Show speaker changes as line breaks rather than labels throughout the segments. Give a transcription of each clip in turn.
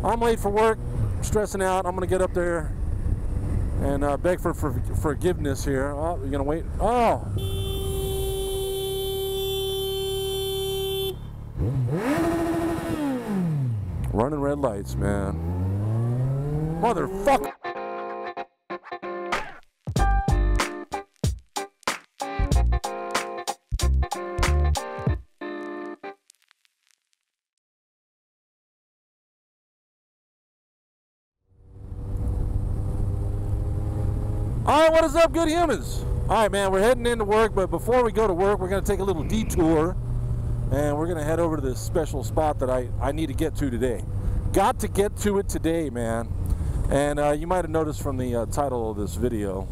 I'm late for work, stressing out. I'm going to get up there and beg for forgiveness here. Oh, you're going to wait? Oh! Running red lights, man. Motherfucker! Alright, what is up, good humans? Alright, man, we're heading into work, but before we go to work, we're going to take a little detour, and we're going to head over to this special spot that I need to get to today. Got to get to it today, man. And you might have noticed from the title of this video,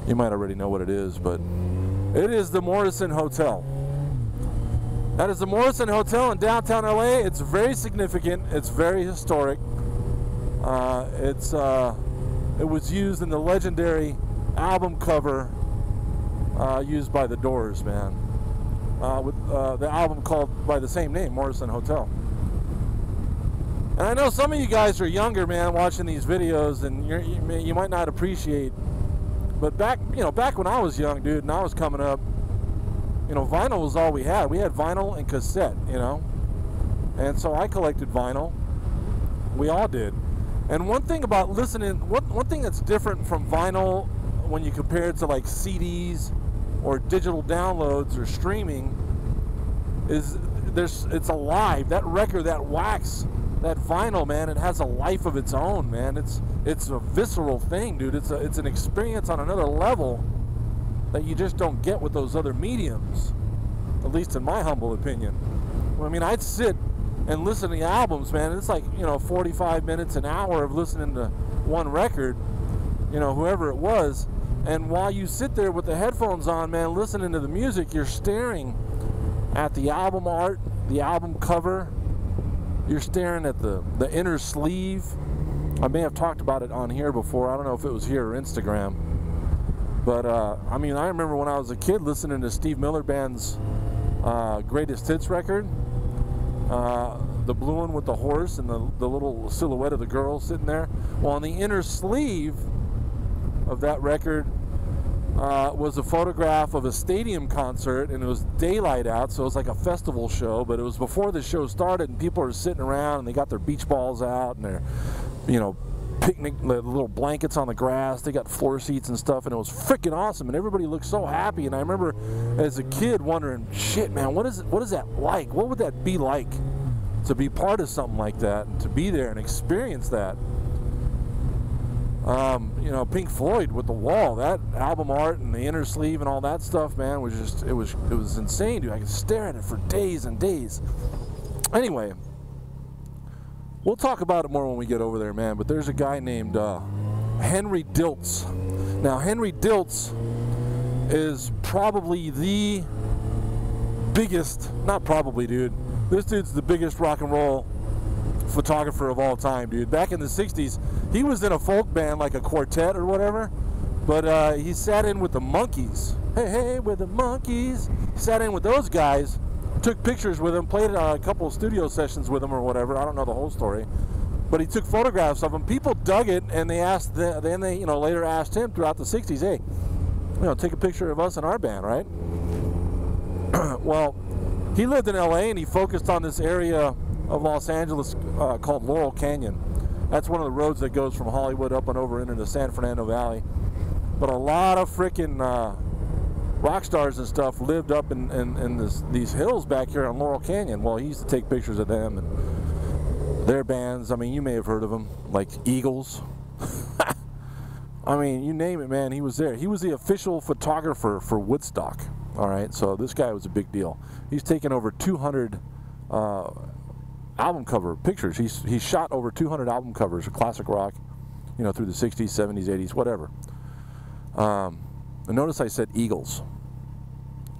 you might already know what it is, but it is the Morrison Hotel. That is the Morrison Hotel in downtown LA. It's very significant. It's very historic. It was used in the legendary album cover used by The Doors, man. With the album called by the same name, Morrison Hotel. And I know some of you guys are younger, man, watching these videos, and you might not appreciate. But back when I was young, dude, and I was coming up, vinyl was all we had. We had vinyl and cassette, and so I collected vinyl. We all did. And one thing about listening, one thing that's different from vinyl when you compare it to like CDs or digital downloads or streaming is it's alive. That record, that wax, that vinyl, man, it has a life of its own, man. It's a visceral thing, dude. It's an experience on another level that you just don't get with those other mediums, at least in my humble opinion. I mean, I'd sit and listen to the albums, man. It's like, 45 minutes, an hour of listening to one record, whoever it was. And while you sit there with the headphones on, man, listening to the music, you're staring at the album art, the album cover. You're staring at the inner sleeve. I may have talked about it on here before. I don't know if it was here or Instagram. But, I remember when I was a kid listening to Steve Miller Band's Greatest Hits record. The blue one with the horse and the little silhouette of the girl sitting there. Well, on the inner sleeve of that record was a photograph of a stadium concert, and it was daylight out, so it was like a festival show, but it was before the show started, and people were sitting around, and they got their beach balls out, and their, picnic, little blankets on the grass. They got floor seats and stuff, and it was freaking awesome, and everybody looked so happy. And I remember as a kid wondering, shit, man, what is that like? What would that be like to be part of something like that, and to be there and experience that? Pink Floyd with The Wall, that album art and the inner sleeve and all that stuff, man, was just, it was insane, dude. I could stare at it for days and days. Anyway, we'll talk about it more when we get over there, man. But there's a guy named Henry Diltz. Now, Henry Diltz is probably the biggest, not probably, dude. This dude's the biggest rock and roll photographer of all time, dude. Back in the 60s, he was in a folk band, like a quartet or whatever. But he sat in with the Monkees. Hey, with the Monkees. Sat in with those guys. Took pictures with him, played a couple of studio sessions with him or whatever. I don't know the whole story, but he took photographs of him. People dug it, and they asked. Then they, later asked him throughout the '60s, "Hey, take a picture of us and our band, right?" Well, he lived in LA, and he focused on this area of Los Angeles called Laurel Canyon. That's one of the roads that goes from Hollywood up and over into the San Fernando Valley. But a lot of freaking rock stars and stuff lived up in these hills back here on Laurel Canyon. Well, he used to take pictures of them and their bands. I mean, you may have heard of them, like Eagles. I mean, you name it, man, he was there. He was the official photographer for Woodstock. All right, so this guy was a big deal. He's taken over 200 album cover pictures. He's shot over 200 album covers of classic rock, through the 60s, 70s, 80s, whatever. And notice I said Eagles.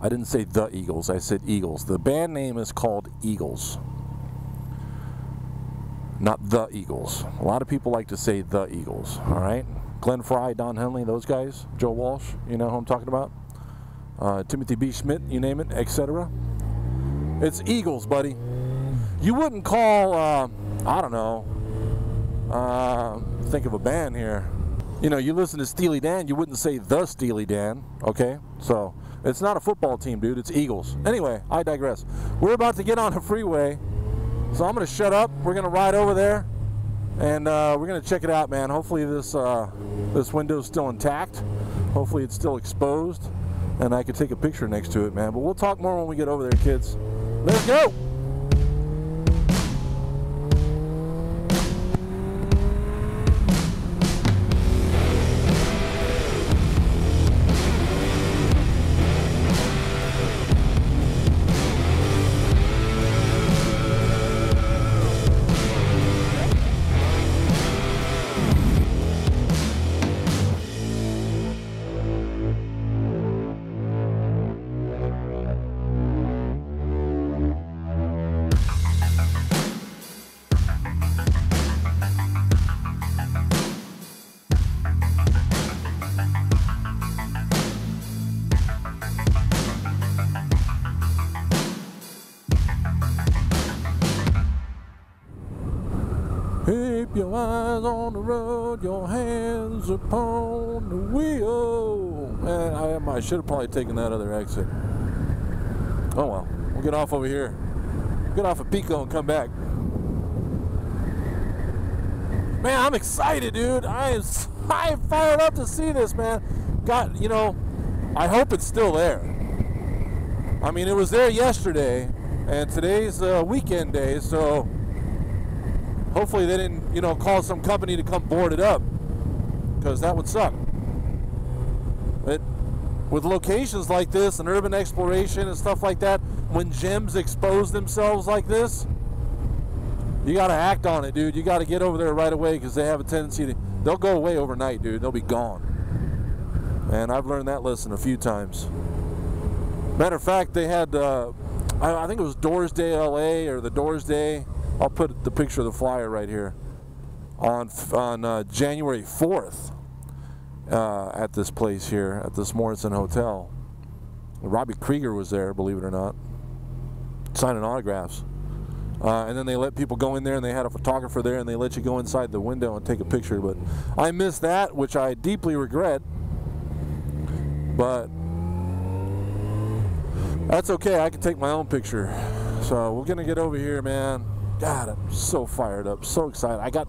I didn't say the Eagles, I said Eagles. The band name is called Eagles, not the Eagles. A lot of people like to say the Eagles, all right? Glenn Frey, Don Henley, those guys, Joe Walsh, you know who I'm talking about? Timothy B. Schmidt, you name it, etc. It's Eagles, buddy. You wouldn't call, I don't know, Think of a band here. You know, you listen to Steely Dan, you wouldn't say the Steely Dan, okay? So, it's not a football team, dude. It's Eagles. Anyway, I digress. We're about to get on a freeway, so I'm going to shut up. We're going to ride over there, and we're going to check it out, man. Hopefully this window's still intact. Hopefully it's still exposed, and I can take a picture next to it, man. But we'll talk more when we get over there, kids. Let's go! Keep your eyes on the road, your hands upon the wheel. Man, I should have probably taken that other exit. Oh well, we'll get off over here. Get off of Pico and come back. Man, I'm excited, dude. I am fired up to see this, man. God, you know, I hope it's still there. I mean, it was there yesterday, and today's weekend day, so hopefully they didn't, you know, call some company to come board it up, because that would suck. But with locations like this and urban exploration and stuff like that, when gems expose themselves like this, you got to act on it, dude. You got to get over there right away, because they have a tendency to, they'll go away overnight, dude. They'll be gone. And I've learned that lesson a few times. Matter of fact, they had, I think it was Doors Day LA, or the Doors Day. I'll put the picture of the flyer right here. On January 4th, at this place here, at this Morrison Hotel. Robbie Krieger was there, believe it or not, signing autographs. And then they let people go in there, and they had a photographer there, and they let you go inside the window and take a picture. But I missed that, which I deeply regret. But that's okay, I can take my own picture. So we're gonna get over here, man. God, I'm so fired up, so excited. I got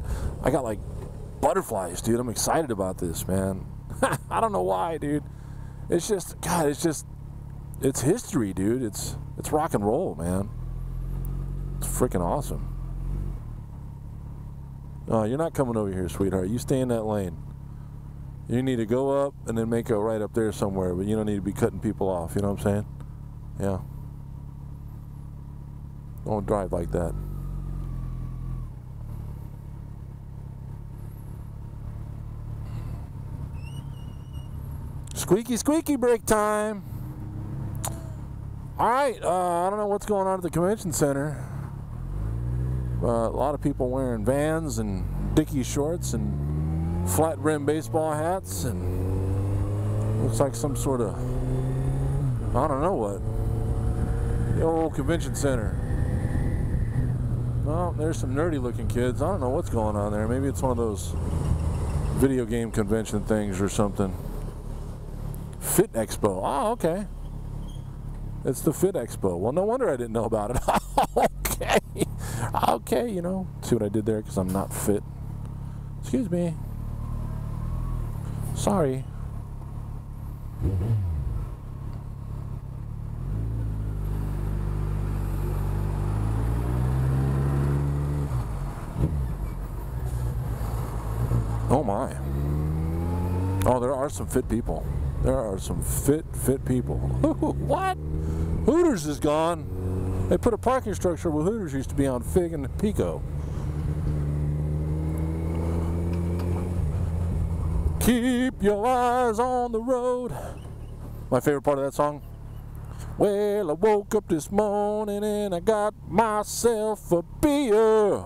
like butterflies, dude. I'm excited about this, man. I don't know why, dude. It's just, God, it's history, dude. It's rock and roll, man. It's freaking awesome. Oh, you're not coming over here, sweetheart. You stay in that lane. You need to go up and then make a right up there somewhere, but you don't need to be cutting people off. You know what I'm saying? Yeah. Don't drive like that. Squeaky, squeaky, break time. All right, I don't know what's going on at the convention center. A lot of people wearing Vans and Dickies shorts and flat brim baseball hats, and looks like some sort of, I don't know what. The old convention center. Well, there's some nerdy looking kids. I don't know what's going on there. Maybe it's one of those video game convention things or something. Fit Expo. Oh, okay. It's the Fit Expo. Well, no wonder I didn't know about it. Okay. Okay, you know. See what I did there? Because I'm not fit. Excuse me. Sorry. Oh, my. Oh, there are some fit people. There are some fit people. What? Hooters is gone. They put a parking structure where Hooters used to be on Fig and Pico. Keep your eyes on the road. My favorite part of that song. Well, I woke up this morning and I got myself a beer.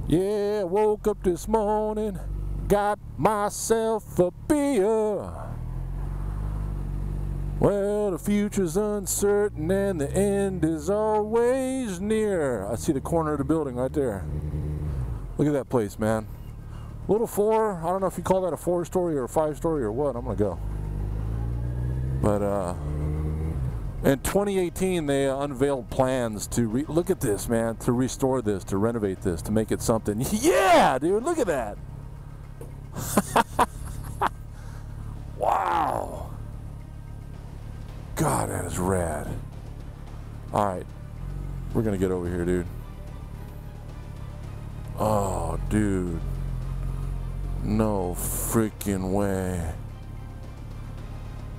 Yeah, I woke up this morning, got myself a beer. Well, the future's uncertain and the end is always near. I see the corner of the building right there. Look at that place, man. Little 4, I don't know if you call that a 4-story or a 5-story or what. I'm gonna go. But in 2018, they unveiled plans to look at this, man, to restore this, to renovate this, to make it something. Yeah, dude, look at that. Wow. God, that is rad. All right, we're gonna get over here, dude. Oh, dude. No freaking way.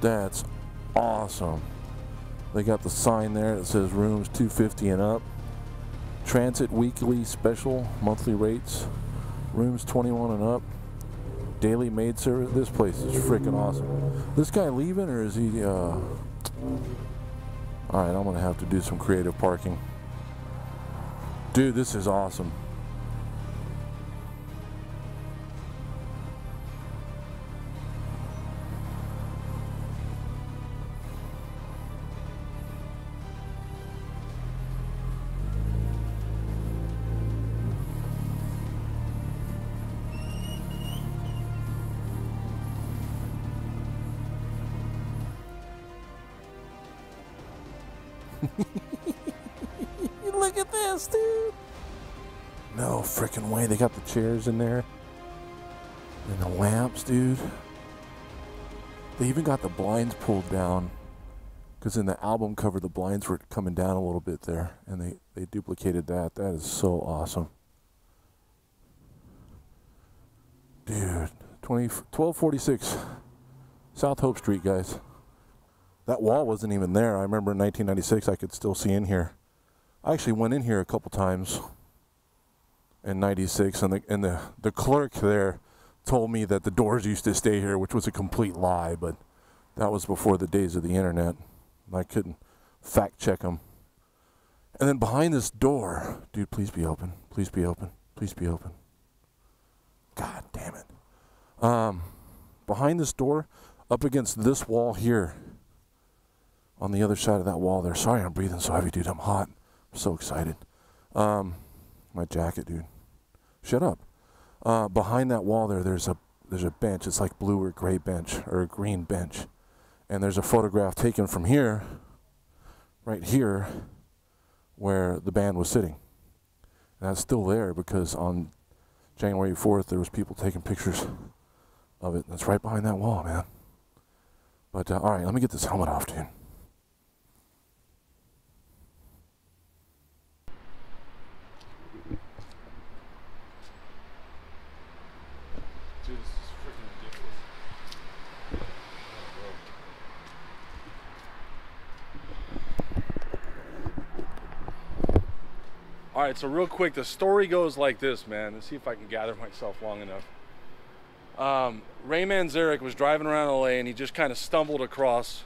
That's awesome. They got the sign there that says rooms 250 and up. Transit weekly special monthly rates. Rooms 21 and up. Daily maid service. This place is freaking awesome. This guy leaving, or is he Alright, I'm gonna have to do some creative parking. Dude, this is awesome. Look at this, dude. No freaking way. They got the chairs in there. And the lamps, dude. They even got the blinds pulled down. Because in the album cover, the blinds were coming down a little bit there. And they duplicated that. That is so awesome. Dude. 1246 South Hope Street, guys. That wall wasn't even there. I remember in 1996 I could still see in here. I actually went in here a couple times in 96, and the clerk there told me that the doors used to stay here, which was a complete lie, but that was before the days of the internet. I couldn't fact check them. And then behind this door, dude, please be open. Please be open. Please be open. God damn it. Behind this door, up against this wall here, on the other side of that wall there. Sorry I'm breathing so heavy, dude. I'm hot. I'm so excited. My jacket, dude. Shut up. Behind that wall there, there's a bench. It's like blue or gray bench, or a green bench. And there's a photograph taken from here, right here, where the band was sitting. And that's still there because on January 4th, there was people taking pictures of it. That's right behind that wall, man. But, all right, let me get this helmet off, dude. Dude, this is freaking ridiculous. All right, so real quick, the story goes like this, man. Let's see if I can gather myself long enough. Ray Manzarek was driving around LA and he just kind of stumbled across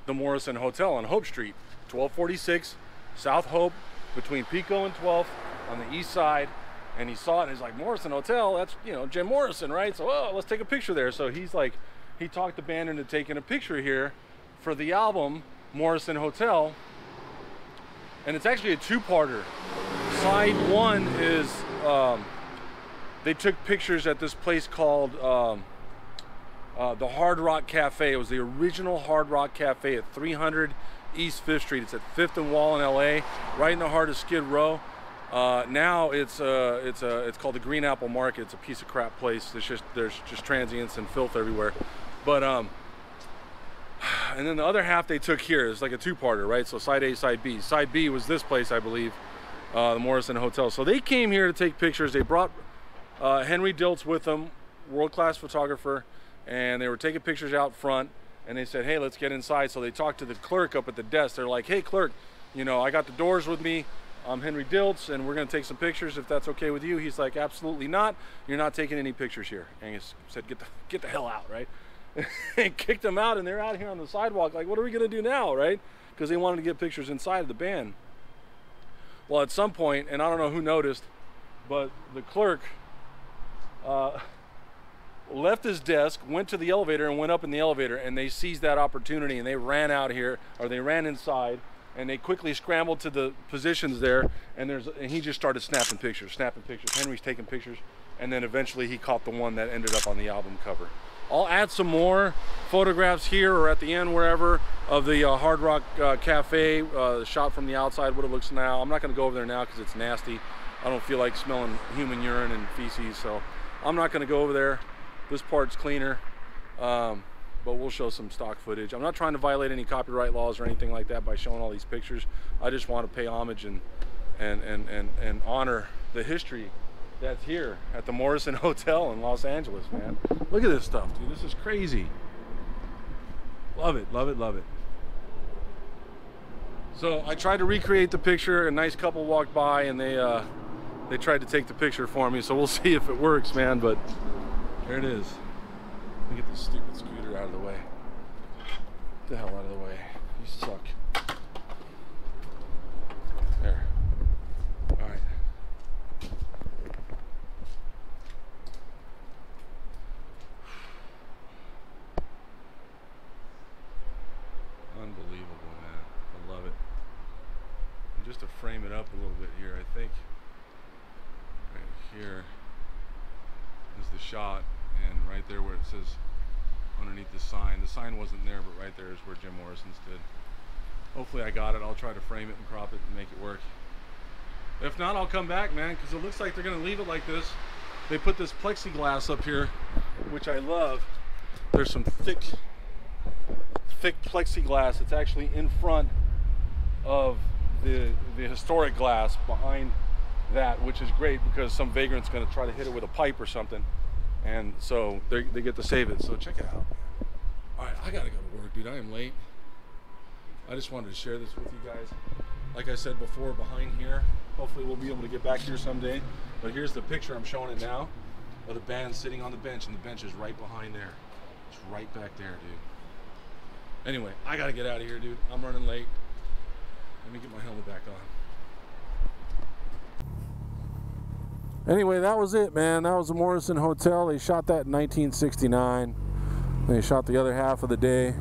the Morrison Hotel on Hope Street, 1246 South Hope, between Pico and 12th on the east side. And he saw it and he's like, Morrison Hotel, that's, you know, Jim Morrison, right? So, oh, let's take a picture there. So he's like, he talked the band into taking a picture here for the album Morrison Hotel. And it's actually a two-parter. Side one is, they took pictures at this place called the Hard Rock Cafe. It was the original Hard Rock Cafe at 300 East 5th Street. It's at 5th and Wall in LA, right in the heart of Skid Row. Now it's called the Green Apple Market. It's a piece of crap place. There's just transients and filth everywhere. But and then the other half they took here. It's like a two-parter, right? So side A, side B. Side B was this place, I believe, the Morrison Hotel. So they came here to take pictures. They brought Henry Diltz with them, world-class photographer, and they were taking pictures out front. And they said, hey, let's get inside. So they talked to the clerk up at the desk. They're like, hey, clerk, you know, I got the doors with me. I'm Henry Diltz, and we're going to take some pictures if that's okay with you. He's like, absolutely not. You're not taking any pictures here. And he said, get the hell out, right? And kicked them out, and they're out here on the sidewalk like, what are we going to do now, right? Because they wanted to get pictures inside of the band. Well, at some point, and I don't know who noticed, but the clerk left his desk, went to the elevator, and went up in the elevator, and they seized that opportunity, and they ran out here, or they ran inside, and they quickly scrambled to the positions there, and he just started snapping pictures. Henry's taking pictures, and then eventually he caught the one that ended up on the album cover. I'll add some more photographs here or at the end, wherever, of the Hard Rock Cafe, shot from the outside, what it looks now. I'm not going to go over there now because it's nasty. I don't feel like smelling human urine and feces, so I'm not going to go over there. This part's cleaner, but we'll show some stock footage. I'm not trying to violate any copyright laws or anything like that by showing all these pictures. I just want to pay homage and honor the history that's here at the Morrison Hotel in Los Angeles, man. Look at this stuff, dude. This is crazy. Love it, love it, love it. So I tried to recreate the picture. A nice couple walked by, and they tried to take the picture for me, so we'll see if it works, man. But there it is. Let me get this stupid scooter out of the way. Get the hell out of the way. You suck. There. All right. Unbelievable, man. I love it. And just to frame it up a little bit here, I think right here is the shot, and right there where it says underneath the sign wasn't there, but right there is where Jim Morrison stood. Hopefully I got it. I'll try to frame it and crop it and make it work. If not, I'll come back, man, because it looks like they're gonna leave it like this. They put this plexiglass up here, which I love. There's some thick plexiglass. It's actually in front of the historic glass behind that, which is great because some vagrant's going to try to hit it with a pipe or something, and so they get to save it. So check it out. All right, I gotta go to work, dude. I am late. I just wanted to share this with you guys. Like I said before, behind here, hopefully we'll be able to get back here someday, but here's the picture, I'm showing it now, of the band sitting on the bench, and the bench is right behind there. It's right back there, dude. Anyway, I gotta get out of here, dude. I'm running late. Let me get my helmet back on. Anyway, that was it, man. That was the Morrison Hotel. They shot that in 1969. They shot the other half of the day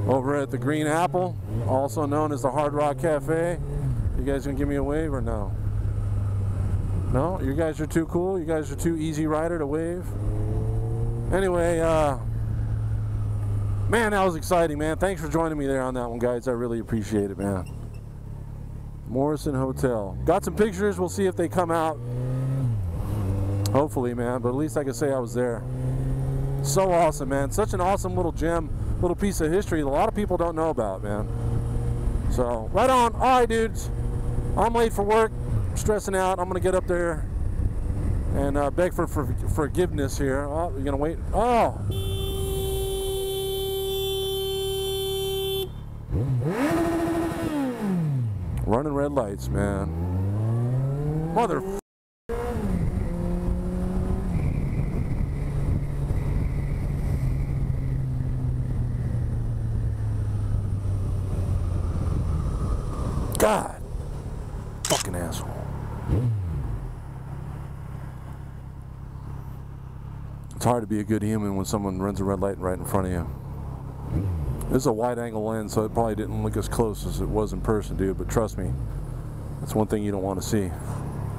over at the Green Apple, also known as the Hard Rock Cafe. You guys gonna give me a wave or no? No? You guys are too cool? You guys are too easy rider to wave? Anyway, man, that was exciting, man. Thanks for joining me there on that one, guys. I really appreciate it, man. Morrison Hotel. Got some pictures. We'll see if they come out. Hopefully, man, but at least I can say I was there. So awesome, man. Such an awesome little gem, little piece of history that a lot of people don't know about, man. So, right on. All right, dudes. I'm late for work, stressing out. I'm going to get up there and beg for forgiveness here. Oh, you're going to wait? Oh. Running red lights, man. Mother. God. Fucking asshole. It's hard to be a good human when someone runs a red light right in front of you. This is a wide angle lens, so it probably didn't look as close as it was in person, dude, but trust me, that's one thing you don't want to see.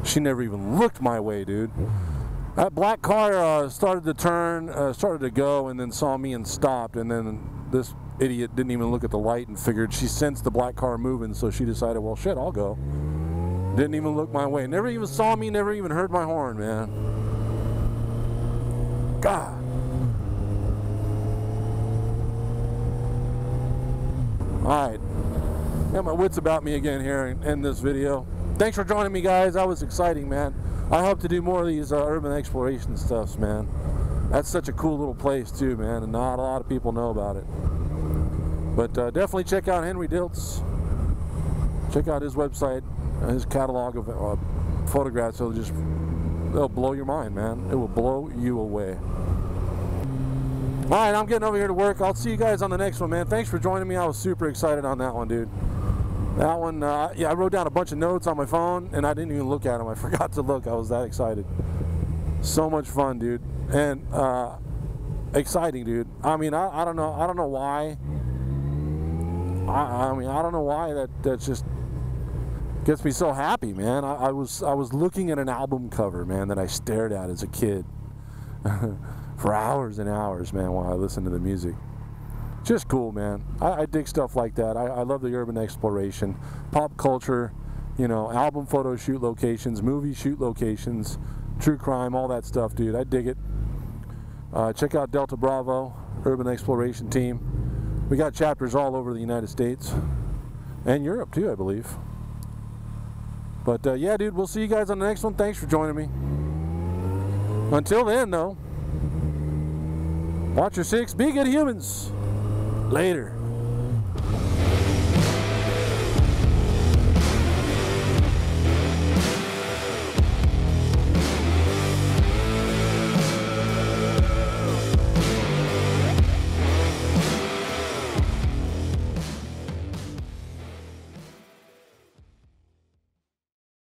She never even looked my way, dude. That black car started to turn, started to go, and then saw me and stopped, and then this idiot didn't even look at the light and figured she sensed the black car moving, so she decided, well, shit, I'll go. Didn't even look my way. Never even saw me, never even heard my horn, man. God. Alright. Got my wits about me again here and end this video. Thanks for joining me, guys. That was exciting, man. I hope to do more of these urban exploration stuffs, man. That's such a cool little place, too, man, and not a lot of people know about it. But definitely check out Henry Diltz. Check out his website, his catalog of photographs. They'll blow your mind, man. It will blow you away. All right, I'm getting over here to work. I'll see you guys on the next one, man. Thanks for joining me. I was super excited on that one, dude. That one, yeah, I wrote down a bunch of notes on my phone, and I didn't even look at them. I forgot to look. I was that excited. So much fun, dude, and exciting, dude. I mean, I don't know why. I mean, I don't know why that just gets me so happy, man. I was looking at an album cover, man, that I stared at as a kid for hours and hours, man, while I listened to the music. Just cool, man. I dig stuff like that. I love the urban exploration, pop culture, you know, album photo shoot locations, movie shoot locations, true crime, all that stuff, dude. I dig it. Check out Delta Bravo, Urban Exploration Team. We got chapters all over the United States and Europe too, I believe. But yeah, dude, we'll see you guys on the next one. Thanks for joining me. Until then, though, watch your six, be good humans. Later.